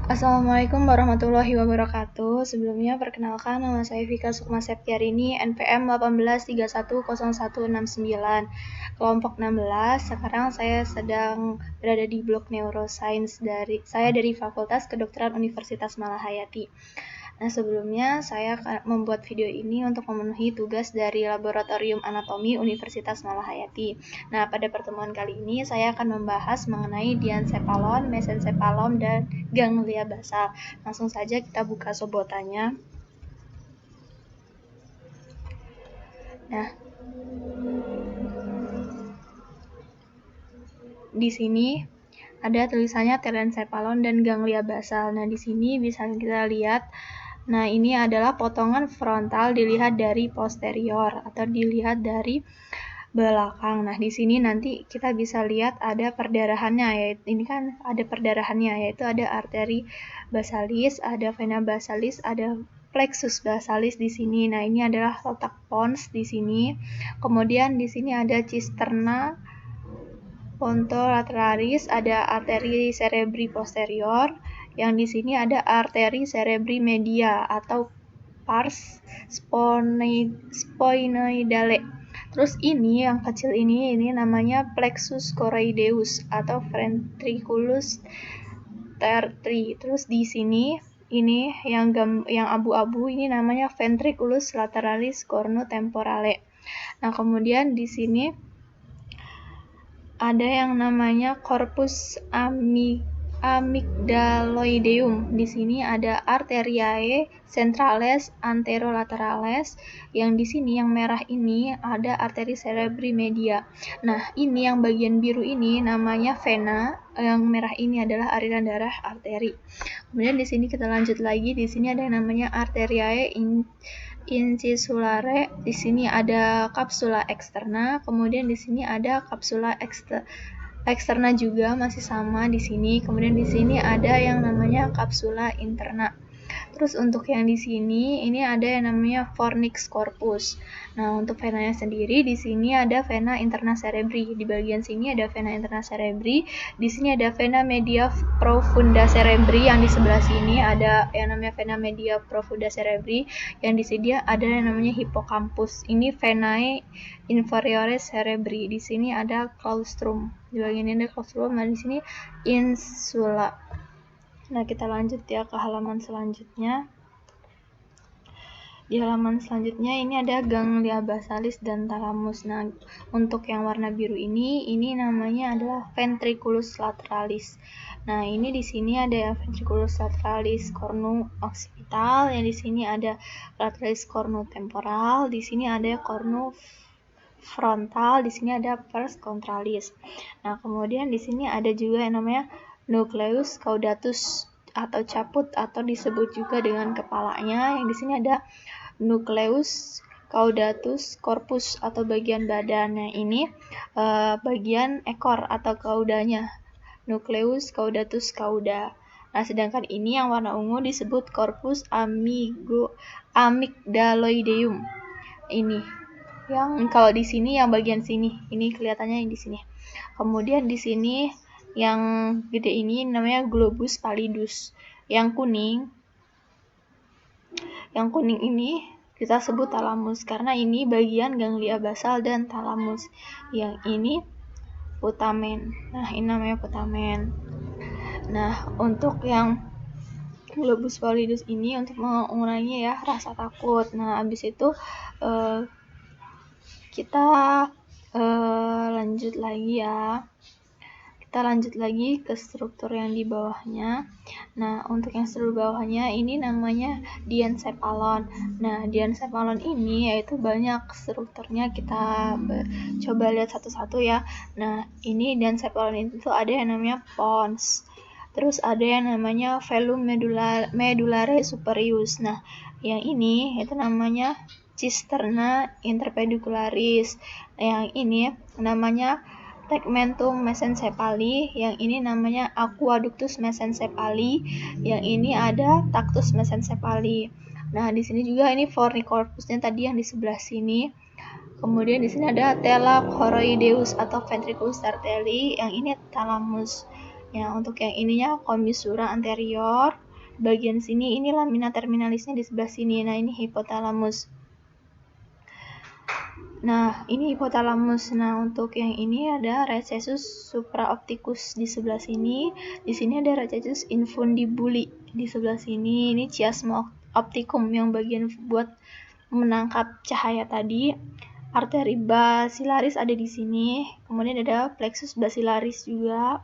Assalamualaikum warahmatullahi wabarakatuh. Sebelumnya perkenalkan, nama saya Vika Sukma Septiarini, NPM 18310169, kelompok 16. Sekarang saya sedang berada di blok Neuroscience dari Fakultas Kedokteran Universitas Malahayati. Nah, sebelumnya saya akan membuat video ini untuk memenuhi tugas dari Laboratorium Anatomi Universitas Malahayati. Nah, pada pertemuan kali ini saya akan membahas mengenai diencephalon, mesencephalon, dan ganglia basal. Langsung saja kita buka sobotannya. Nah, di sini ada tulisannya telencephalon dan ganglia basal. Nah, di sini bisa kita lihat. Nah, ini adalah potongan frontal dilihat dari posterior atau dilihat dari belakang. Nah, di sini nanti kita bisa lihat ada perdarahannya, yaitu ini kan ada perdarahannya, yaitu ada arteri basalis, ada vena basalis, ada plexus basalis di sini. Nah, ini adalah letak pons di sini. Kemudian di sini ada cisterna pontolateralis, ada arteri cerebri posterior, yang di sini ada arteri cerebri media atau pars sphenoidale. Terus ini yang kecil ini namanya plexus choroideus atau ventriculus tertii. Terus di sini ini yang abu-abu ini namanya ventriculus lateralis cornutemporale. Nah, kemudian di sini ada yang namanya corpus amygdaloideum. Di sini ada arteriae centrales anterolaterales. Yang di sini yang merah ini ada arteri cerebri media. Nah, ini yang bagian biru ini namanya vena. Yang merah ini adalah aliran darah arteri. Kemudian di sini kita lanjut lagi. Di sini ada yang namanya arteriae incissulare. Di sini ada kapsula eksterna, kemudian di sini ada kapsula eksterna juga masih sama di sini. Kemudian di sini ada yang namanya kapsula interna. Terus untuk yang di sini ini ada yang namanya fornix corpus. Nah, untuk venanya sendiri di sini ada vena interna cerebri. Di bagian sini ada vena interna cerebri. Di sini ada vena media profunda cerebri. Yang di sebelah sini ada yang namanya vena media profunda cerebri. Yang di sini ada yang namanya hippocampus. Ini venae inferiore cerebri. Di sini ada claustrum. Di bagian ini ada claustrum. Nah, di sini insula. Nah, kita lanjut ya ke halaman selanjutnya. Di halaman selanjutnya ini ada ganglia basalis dan thalamus. Nah, untuk yang warna biru ini namanya adalah ventriculus lateralis. Nah, ini di sini ada ventriculus lateralis cornu occipital, yang di sini ada lateralis cornu temporal, di sini ada cornu frontal, di sini ada pars contralis. Nah, kemudian di sini ada juga yang namanya nucleus caudatus atau caput atau disebut juga dengan kepalanya. Yang di sini ada nucleus caudatus corpus atau bagian badan. Nah, ini bagian ekor atau caudanya. Nucleus caudatus cauda. Nah, sedangkan ini yang warna ungu disebut corpus amygdaloideum. Ini yang kalau di sini yang bagian sini, ini kelihatannya yang di sini. Kemudian di sini yang gede ini namanya globus pallidus. Yang kuning ini kita sebut thalamus karena ini bagian ganglia basal dan thalamus. Yang ini putamen. Nah, ini namanya putamen. Nah, untuk yang globus pallidus ini untuk mengurangi ya rasa takut. Nah, habis itu kita lanjut lagi ya. Kita lanjut lagi ke struktur yang di bawahnya. Nah, untuk yang struktur bawahnya ini namanya diencephalon. Nah, diencephalon ini yaitu banyak strukturnya, kita coba lihat satu-satu ya. Nah, ini diencephalon itu ada yang namanya pons. Terus ada yang namanya velum medullare superius. Nah, yang ini itu namanya cisterna interpedicularis. Yang ini namanya tegmentum mesencepali, yang ini namanya aqueductus mesencepali, yang ini ada tactus mesencepali. Nah, di sini juga ini fornicorpusnya tadi yang di sebelah sini. Kemudian di sini ada tela choroideus atau ventriculus terteli, yang ini thalamus. Ya, untuk yang ininya commissura anterior. Bagian sini ini lamina terminalisnya di sebelah sini. Nah, ini hipotalamus. Nah, ini hipotalamus. Nah, untuk yang ini ada recessus supraopticus di sebelah sini. Di sini ada recessus infundibuli di sebelah sini. Ini chiasma opticum yang bagian buat menangkap cahaya tadi. Arteri basilaris ada di sini. Kemudian ada plexus basilaris juga.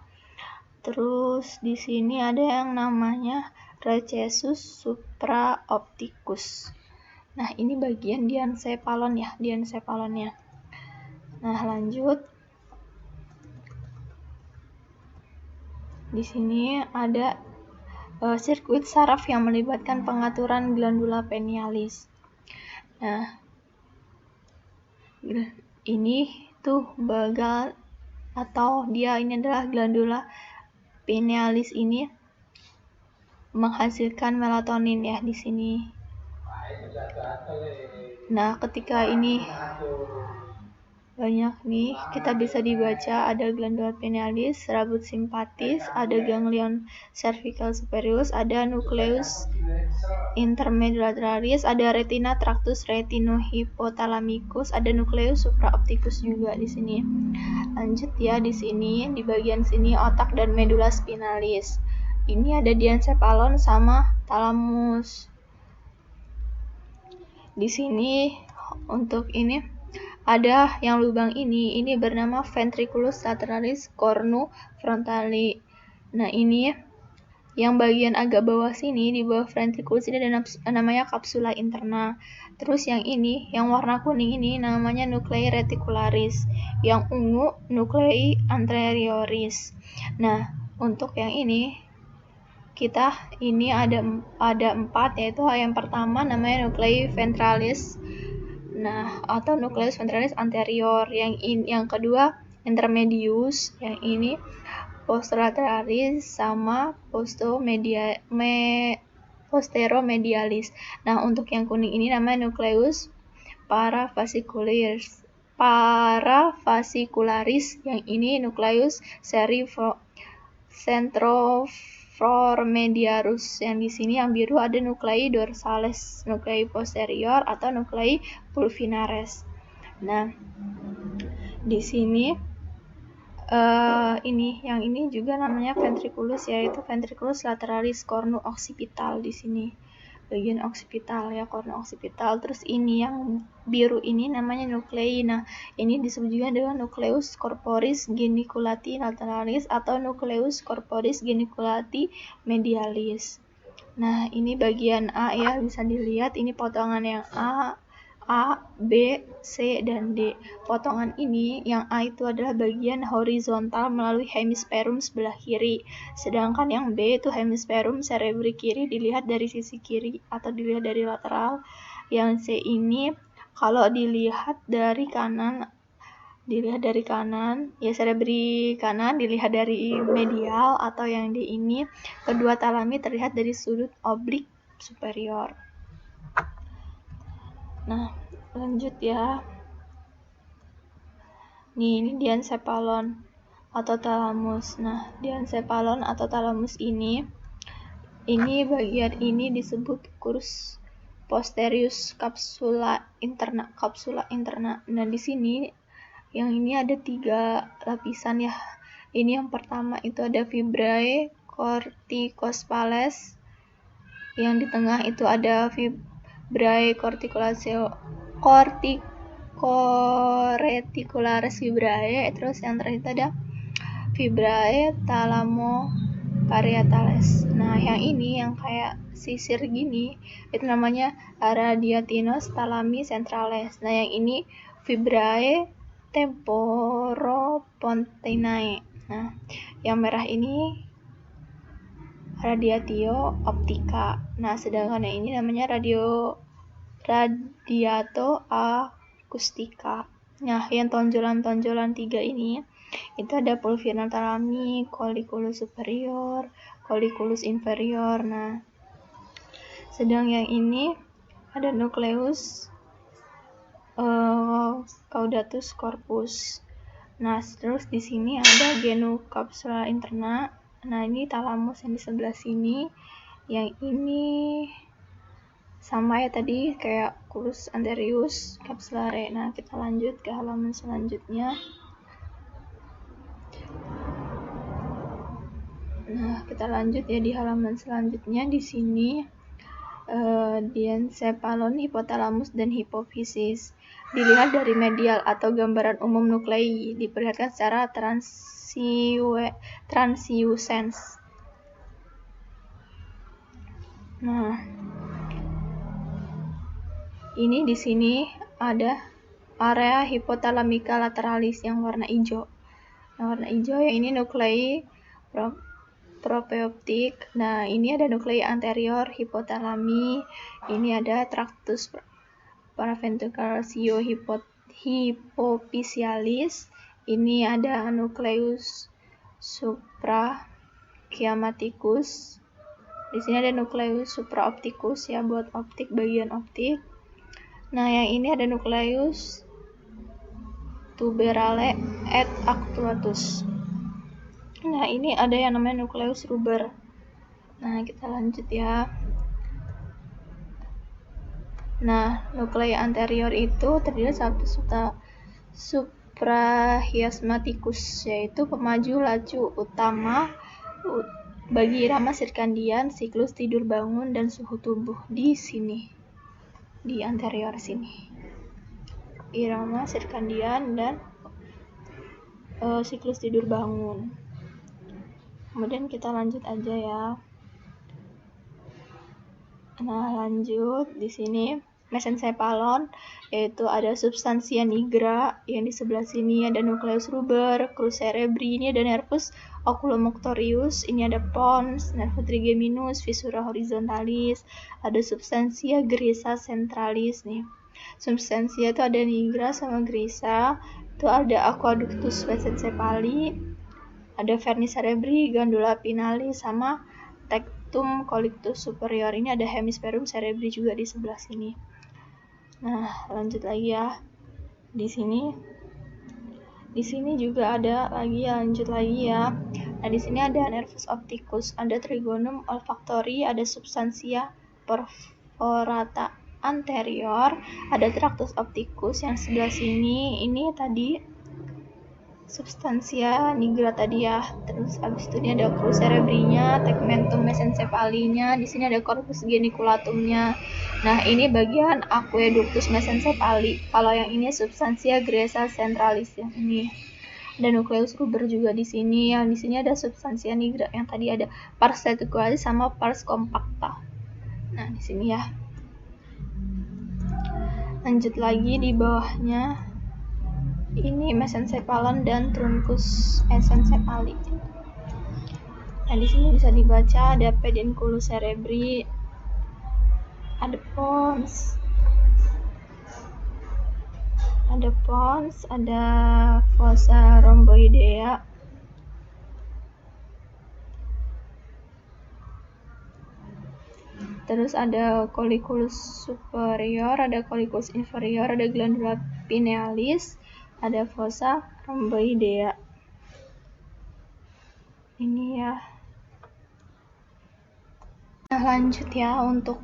Terus di sini ada yang namanya recessus supraopticus. Nah, ini bagian diencephalon ya, diencephalonnya. Nah, lanjut. Di sini ada sirkuit saraf yang melibatkan pengaturan glandula pinealis. Nah, ini tuh bagal atau dia ini adalah glandula pinealis ini menghasilkan melatonin ya di sini. Nah, ketika ini banyak nih, kita bisa dibaca ada glandula pinealis, rambut simpatis, ada ganglion cervical superior, ada nucleus intermediolaterales, ada retina tractus retinohypothalamicus, ada nucleus supraopticus juga di sini. Lanjut ya, di sini di bagian sini otak dan medula spinalis. Ini ada diencephalon sama thalamus. Di sini untuk ini ada yang lubang ini bernama ventriculus lateralis cornu frontali. Nah, ini yang bagian agak bawah sini, di bawah ventriculus ini ada namanya capsula interna. Terus yang ini, yang warna kuning ini namanya nuclei reticularis. Yang ungu nuclei anterioris. Nah, untuk yang ini kita ini ada 4, yaitu yang pertama namanya nuclei ventralis. Nah, atau nucleus ventralis anterior. Yang kedua intermedius, yang ini posterolaterales sama posteromedialis. Nah, untuk yang kuning ini namanya nucleus parafascicularis. Yang ini nucleus centroformediarus. Yang di sini yang biru ada nuclei dorsales, nuclei posterior atau nuclei pulvinares. Nah, di sini yang ini juga namanya ventriculus, yaitu ventriculus lateralis cornu occipital di sini. Bagian occipital ya, cornu occipital. Terus ini yang biru ini namanya nuclei. Nah, ini disebut juga dengan nucleus corporis geniculati lateralis atau nucleus corporis geniculati medialis. Nah, ini bagian A ya, bisa dilihat ini potongan yang A, B, C, dan D. Potongan ini, yang A itu adalah bagian horizontal melalui hemisferum sebelah kiri. Sedangkan yang B itu hemisferum cerebri kiri dilihat dari sisi kiri atau dilihat dari lateral. Yang C ini kalau dilihat dari kanan, ya cerebri kanan dilihat dari medial, atau yang D ini kedua talami terlihat dari sudut oblik superior. Nah, lanjut ya. Ini diencephalon atau thalamus. Nah, diencephalon atau thalamus ini bagian ini disebut curs posterius capsula interna. Nah, di sini yang ini ada 3 lapisan ya. Ini yang pertama itu ada fibrae corticospales. Yang di tengah itu ada fibrae corticoreticularis fibrae. Terus yang terakhir itu ada fibrae thalamo-parietales. Nah, yang ini yang kayak sisir gini itu namanya radiatinos thalami centrales. Nah, yang ini fibrae temporopontinae. Nah, yang merah ini radiatio optica. Nah, sedangkan yang ini namanya radiato acustica. Nah, yang tonjolan-tonjolan 3 ini itu ada pulvinar thalami, colliculus superior, colliculus inferior. Nah, sedang yang ini ada nucleus caudatus corpus. Nah, terus di sini ada genu capsula interna. Nah, ini talamus yang di sebelah sini. Yang ini sama ya tadi, kayak kulus anterius capsulare. Nah, kita lanjut ke halaman selanjutnya. Nah, kita lanjut ya di halaman selanjutnya. Di sini diencephalon, hipotalamus, dan hipofisis. Dilihat dari medial atau gambaran umum nuklei, diperlihatkan secara transiusens. Nah, ini di sini ada area hipotalamika lateralis yang warna hijau. Yang warna hijau yang ini nuklei propeoptik. Nah, ini ada nuklei anterior hipotalami. Ini ada tractus paraventricularis hypophysalis. Ini ada nucleus suprachiasmaticus. Di sini ada nucleus supraopticus ya, buat optik, bagian optik. Nah, yang ini ada nucleus tuberale et actuatus. Nah, ini ada yang namanya nucleus ruber. Nah, kita lanjut ya. Nah, nuklei anterior itu terdiri dari suprachiasmaticus, yaitu pemaju laju utama bagi irama sirkandian, siklus tidur bangun, dan suhu tubuh. Di sini, di anterior sini, irama sirkandian dan siklus tidur bangun. Kemudian kita lanjut aja ya. Nah, lanjut di sini mesencephalon, yaitu ada substansia nigra. Yang di sebelah sini ada nucleus ruber, crus cerebri, ini ada nervus oculomotorius, ini ada pons, nervus trigeminus, fissura horizontalis, ada substansia grisa centralis nih. Substansia itu ada nigra sama grisa, itu ada aqueductus mesencephali, ada vernis cerebri, gandula finalis, sama tectum collectus superior. Ini ada hemispherium cerebri juga di sebelah sini. Nah, lanjut lagi ya. Di sini juga ada lagi, lanjut lagi ya. Nah, di sini ada nervus opticus, ada trigonum olfactori, ada substansia perforata anterior, ada tractus opticus yang sebelah sini. Ini tadi substansia nigra tadi ya. Terus abis itu ini ada crus cerebrinya, tegmentum mesencephalinya, di sini ada corpus geniculatumnya. Nah, ini bagian aqueductus mesencephali. Kalau yang ini substansia grisa centralis, yang ini ada nucleus ruber juga di sini. Yang di sini ada substansia nigra, yang tadi ada pars reticularis sama pars compacta. Nah, di sini ya. Lanjut lagi di bawahnya. Ini mesencephalon dan truncus mesencephali. Nah, di sini bisa dibaca ada pedunculus cerebri, ada pons, ada fossa rhomboidea, terus ada colliculus superior, ada colliculus inferior, ada glandula pinealis, ada fossa rhomboidea. Ini ya. Nah, lanjut ya untuk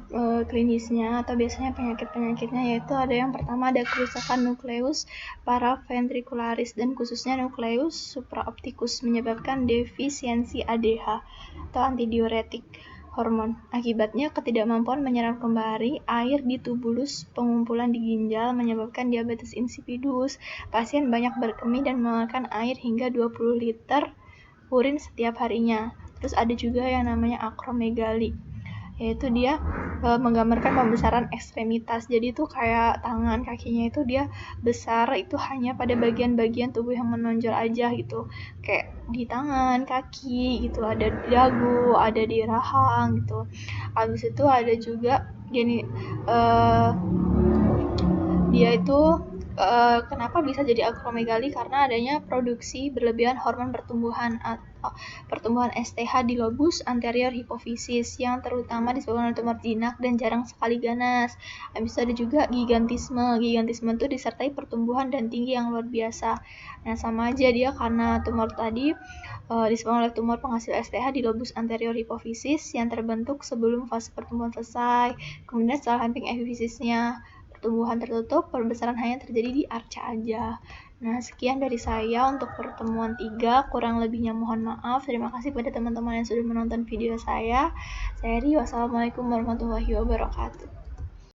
klinisnya atau biasanya penyakit-penyakitnya, yaitu ada yang pertama ada kerusakan nukleus paraventricularis dan khususnya nukleus supraopticus menyebabkan defisiensi ADH atau antidiuretik hormon. Akibatnya ketidakmampuan menyerap kembali air di tubulus pengumpulan di ginjal menyebabkan diabetes insipidus. Pasien banyak berkemih dan mengeluarkan air hingga 20 liter urin setiap harinya. Terus ada juga yang namanya akromegali, yaitu dia menggambarkan pembesaran ekstremitas. Jadi itu kayak tangan, kakinya itu dia besar, itu hanya pada bagian-bagian tubuh yang menonjol aja gitu, kayak di tangan, kaki gitu, ada di dagu, ada di rahang gitu. Habis itu ada juga gini, dia itu kenapa bisa jadi akromegali, karena adanya produksi berlebihan hormon pertumbuhan STH di lobus anterior hipofisis yang terutama disebabkan oleh tumor jinak dan jarang sekali ganas. Habis itu ada juga gigantisme. Gigantisme itu disertai pertumbuhan dan tinggi yang luar biasa. Nah, sama aja dia karena tumor tadi disebabkan oleh tumor penghasil STH di lobus anterior hipofisis yang terbentuk sebelum fase pertumbuhan selesai. Kemudian setelah hunting epifisisnya pertumbuhan tertutup, pembesaran hanya terjadi di arca aja. Nah, sekian dari saya untuk pertemuan 3. Kurang lebihnya mohon maaf. Terima kasih pada teman-teman yang sudah menonton video saya. Saya Ri, wassalamualaikum warahmatullahi wabarakatuh.